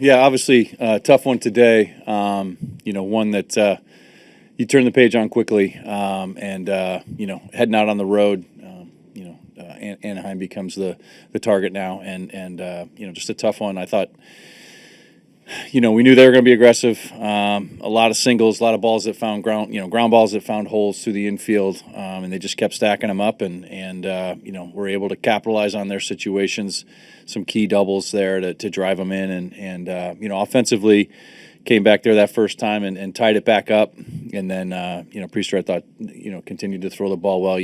Yeah, obviously, tough one today. One that you turn the page on quickly, and heading out on the road. Anaheim becomes the target now, and just a tough one. I thought, we knew they were going to be aggressive. A lot of singles, a lot of balls that found ground balls that found holes through the infield, and they just kept stacking them up, and were able to capitalize on their situations. Some key doubles there to drive them in, and offensively came back there that first time and tied it back up, and then Priester I thought continued to throw the ball well.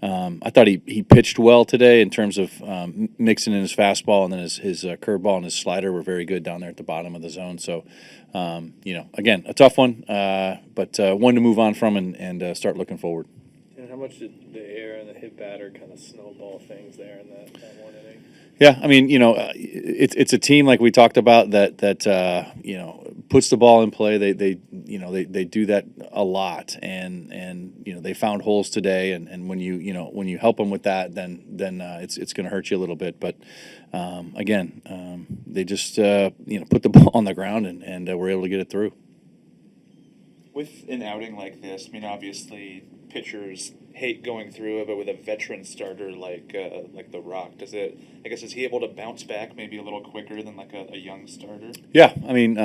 I thought he pitched well today in terms of mixing in his fastball, and then his curveball and his slider were very good down there at the bottom of the zone. So, again, a tough one, but one to move on from and start looking forward. And how much did the air and the hit batter kind of snowball things there in that one inning? Yeah, I mean, it's a team like we talked about that puts the ball in play. They do that a lot, and they found holes today. And when you help them with that, then it's going to hurt you a little bit. But again, they just put the ball on the ground and were able to get it through. With an outing like this, I mean, obviously pitchers hate going through it, but with a veteran starter like The Rock, is he able to bounce back maybe a little quicker than like a young starter? Yeah, I mean,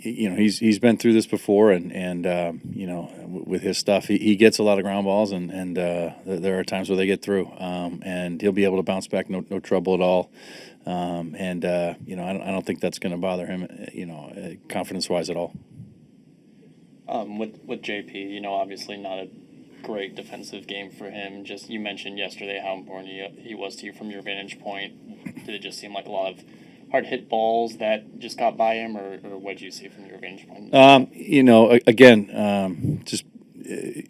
he's been through this before, and with his stuff, he gets a lot of ground balls, and there are times where they get through, and he'll be able to bounce back, no trouble at all. I don't think that's going to bother him, confidence-wise at all. With JP, obviously not a great defensive game for him. Just you mentioned yesterday how important he was to you from your vantage point. Did it just seem like a lot of hard hit balls that just got by him, or what did you see from your vantage point?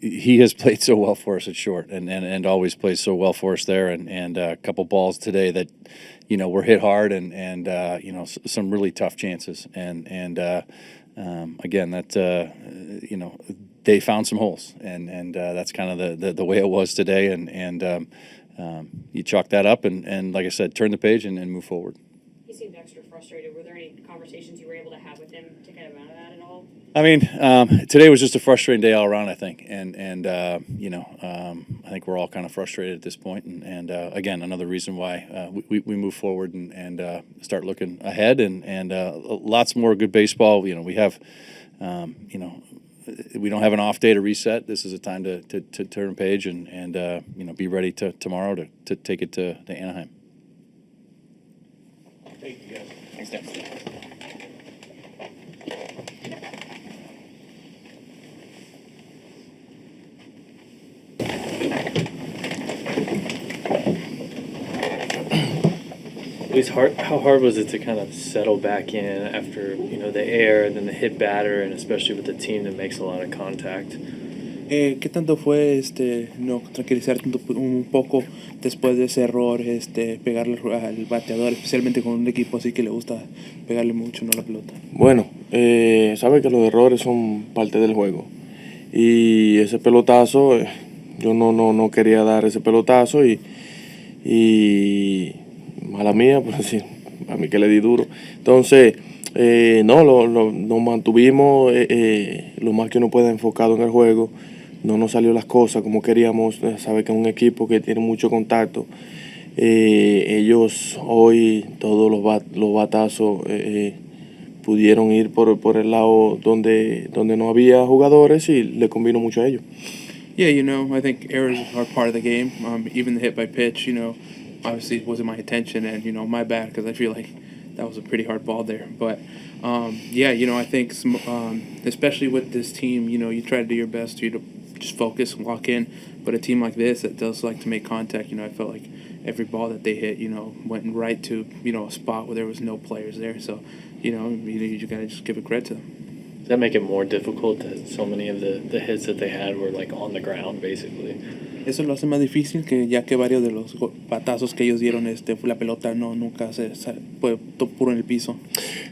He has played so well for us at short, and always plays so well for us there, and a couple balls today that were hit hard, and some really tough chances, and again that they found some holes, and that's kind of the way it was today, and you chalk that up, and like I said, turn the page and move forward. He seemed extra frustrated. Were there any conversations you were able to have with him to get him out of that at all? I mean, today was just a frustrating day all around, I think, and I think we're all kind of frustrated at this point, and again, another reason why we move forward and start looking ahead, and lots more good baseball. We have, we don't have an off day to reset. This is a time to turn page and be ready tomorrow to take it to Anaheim. Thank you, guys. Thanks, Dan. Luis, how hard was it to kind of settle back in after the air and then the hit batter, and especially with a team that makes a lot of contact? ¿Qué tanto fue no tranquilizarte un poco después de ese error, pegarle al bateador, especialmente con un equipo así que le gusta pegarle mucho, no la pelota? Bueno, sabe que los errores son parte del juego, y ese pelotazo, yo no quería dar ese pelotazo, y mala mía, por decir, a mí que le di duro. Entonces, nos mantuvimos lo más que uno pueda enfocado en el juego. No nos salió las cosas como queríamos. Sabe que es un equipo que tiene mucho contacto. Ellos hoy, todos los batazos pudieron ir por el lado donde no había jugadores, y le convino mucho a ellos. Yeah, I think errors are part of the game. Even the hit by pitch, obviously it wasn't my intention, and my bad, because I feel like that was a pretty hard ball there. But I think especially with this team, you try to do your best to just focus and walk in. But a team like this that does like to make contact, I felt like every ball that they hit, went right to a spot where there was no players there. So you gotta just give it credit to them. Does that make it more difficult that so many of the hits that they had were like on the ground, basically? Eso lo hace más difícil, ya que varios de los batazos que ellos dieron, la pelota nunca fue puro en el piso.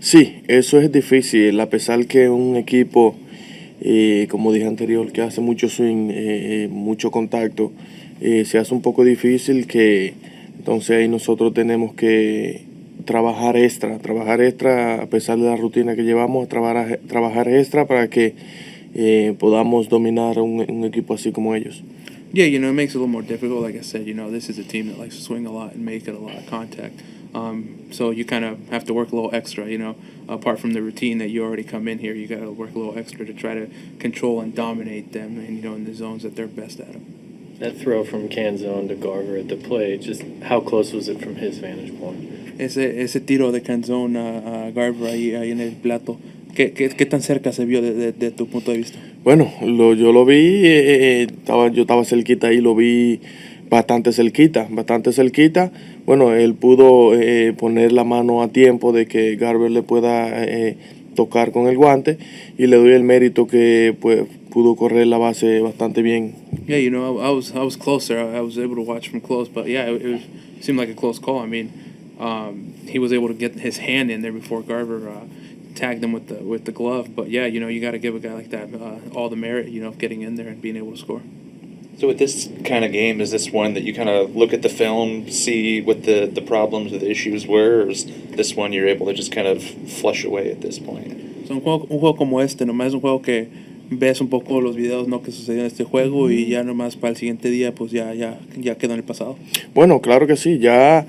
Sí, eso es difícil, a pesar que un equipo, como dije anterior, que hace mucho swing, mucho contacto, se hace un poco difícil, que entonces ahí nosotros tenemos que trabajar extra a pesar de la rutina que llevamos, trabajar extra para que podamos dominar un equipo así como ellos. Yeah, you know, it makes it a little more difficult. Like I said, you know, this is a team that likes to swing a lot and make it a lot of contact. So you kind of have to work a little extra, you know, apart from the routine that you already come in here, you got to work a little extra to try to control and dominate them, and you know, in the zones that they're best at. That throw from Canzone to Garver at the plate, just how close was it from his vantage point? Ese tiro de Canzone a Garver ahí en el plato, ¿qué tan cerca se vio de tu punto de vista? Bueno, yo lo vi, yo estaba cerquita y lo vi bastante cerquita. Bueno, él pudo poner la mano a tiempo de que Garver le pueda tocar con el guante y le doy el mérito que pues pudo correr la base bastante bien. Yeah, you know, I was closer. I was able to watch from close, but yeah, it seemed like a close call. I mean, he was able to get his hand in there before Garver tagged him with the glove. But yeah, you know, you got to give a guy like that all the merit, you know, of getting in there and being able to score. So with this kind of game, is this one that you kind of look at the film, see what the problems or the issues were, or is this one you're able to just kind of flush away at this point? So un juego como este, nomás es un juego que ves un poco los videos, ¿no?, que sucedió en este juego y ya nomás para el siguiente día pues ya quedó en el pasado. Bueno, claro que sí, ya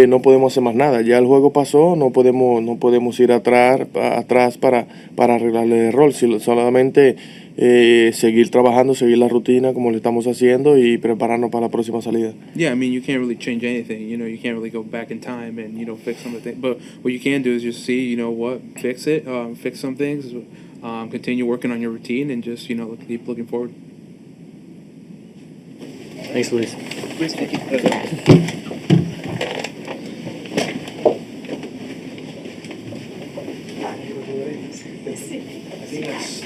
no podemos hacer más nada, ya el juego pasó, no podemos ir atrás para arreglar el error, solamente seguir trabajando, seguir la rutina como lo estamos haciendo y prepararnos para la próxima salida. Yeah, I mean, you can't really change anything, you know, you can't really go back in time and, you know, fix some of the things, but what you can do is just see, you know what, fix it, fix some things, continue working on your routine and just, you know, keep looking forward. Thanks, Luis. I think that's